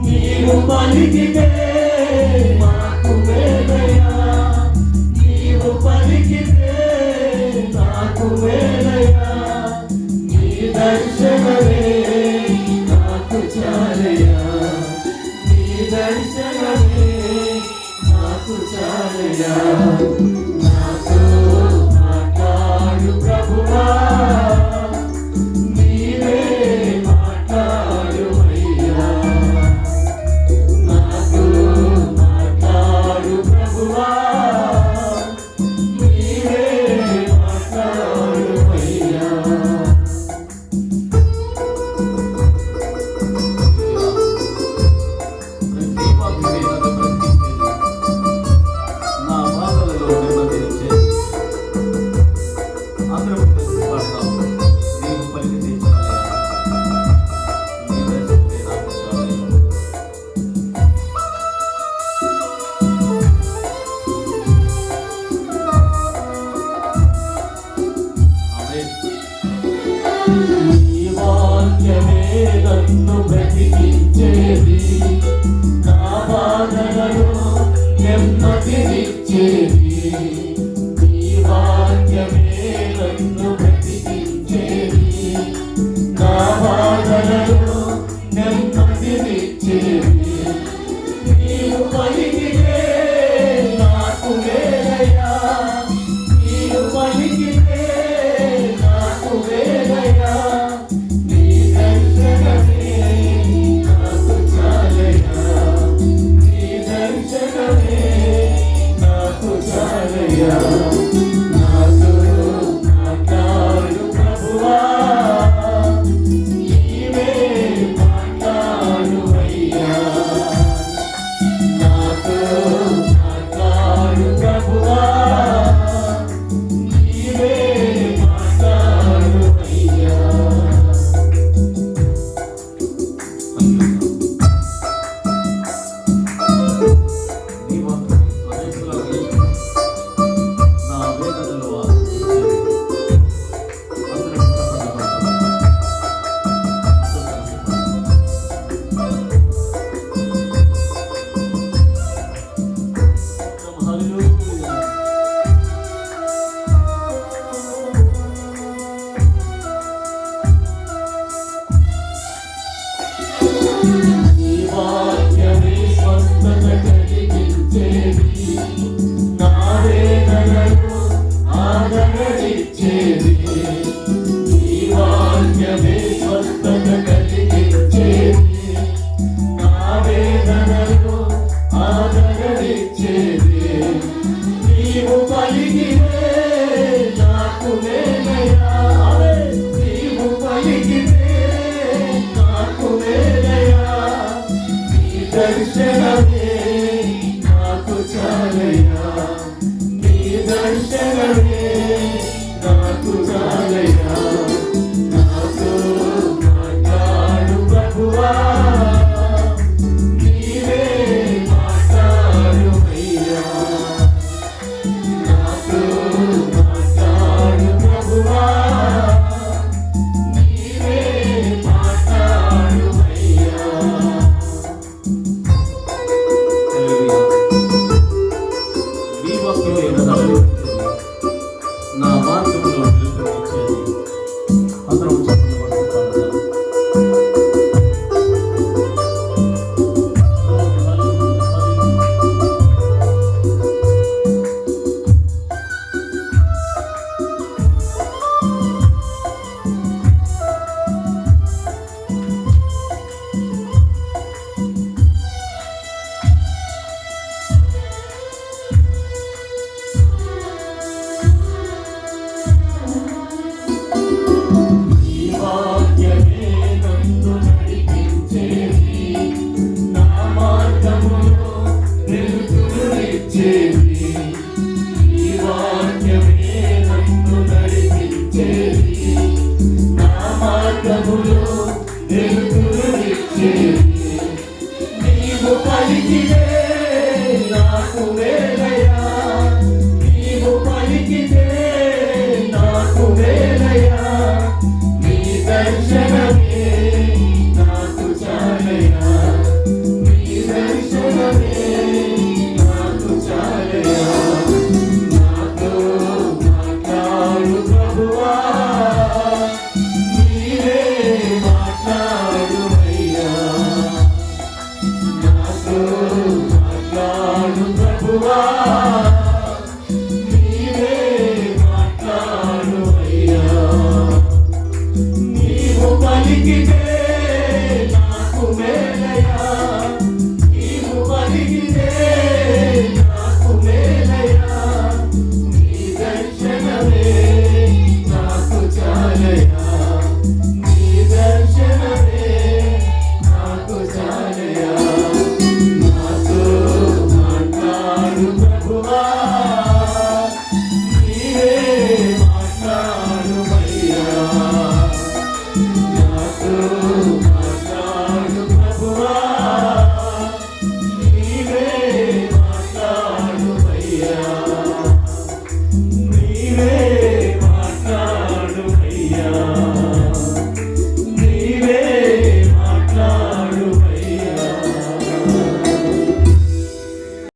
నీవు పలికితే మాకు వేలయ్యా, నీవు పలికితే నాకు వేలయ్యా, నీ దర్శనమే నాకు చాలయ్యా, నీ దర్శనమే నాకు చాలయ్యా. నాతో మాట్లాడు ప్రభువా, నీవే మాట్లాడు అయ్యా. నాతో మాట్లాడు ప్రభువా, నీవే మాట్లాడు అయ్యా. నా బాధలలో నెమ్మదించేది అందరూ పాడతాం. నీవు పలికితే చాలయ్యా, నీ దర్శనమే నాకు చాలయ్యా. నీ వాక్యమే నన్ను బ్రతికించేది, నా బాధలలో నెమ్మదినిచ్చేది. నీ వాక్యమే నన్ను బ్రతికించేది, నా బాధలలో నెమ్మదినిచ్చేది. నీవు పలికితే నాకు వేలయ్యా, నీవు పలికితే నాకు వేలయ్యా, నీ దర్శనమే నాకు చాలయ్యా, నీ దర్శనమే నాకు చాలయ్యా. నాతో మాట్లాడు ప్రభువా, నీవే మాట్లాడు అయ్యా. నాతో మాట్లాడు ప్రభువా, నీవే మాట్లాడు అయ్యా. నీ వాక్యం స్వదేశంలో నిలిచి నా వేదనలో ఆశించేది. అందరూ ఇష్టపడ్డ హల్లెలూయా. నీ వాక్యమే స్వస్థత కలిగించేది, నా వేదనకు ఆదరణిచ్చేది. నీ వాక్యమే స్వస్థత కలిగించేది, నా వేదనకు ఆదరణిచ్చేది. నీవు పలికితే నాకు వేలయ్యా, నీవు పలికితే నాకు వేలయ్యా, నీ దర్శనమే నాకు చాలయ్యా, నీ దర్శనమే నాకు చాలయ్యా. నాతో మాట్లాడు ప్రభువా, నీవే మాట్లాడు అయ్యా. నాతో మాట్లాడు ప్రభువా, నీవే మాట్లాడు అయ్యా. హల్లెలూయా. నీ వాక్యమే నన్ను బ్రతికించేది, నా మార్గంలో నిలుపునిచ్చేది. అందరం చప్పట్లు కొడుతూ పాడదాం. పలికితే నాకు వేలయ్యా, నీవు పలికితే నాకు వేలయ్యా, నీ దర్శనమే నాకు చాలయ్యా, నీ దర్శనమే నాకు చాలయా. నాతో మాట్లాడు ప్రభువా, నీవే మాట్లాడుమయ్యా. నాతో మాట్లాడు ప్రభువా, నీవే మాట్లాడుమయ్యా. నీవు పలికితే నాకు మేలయా.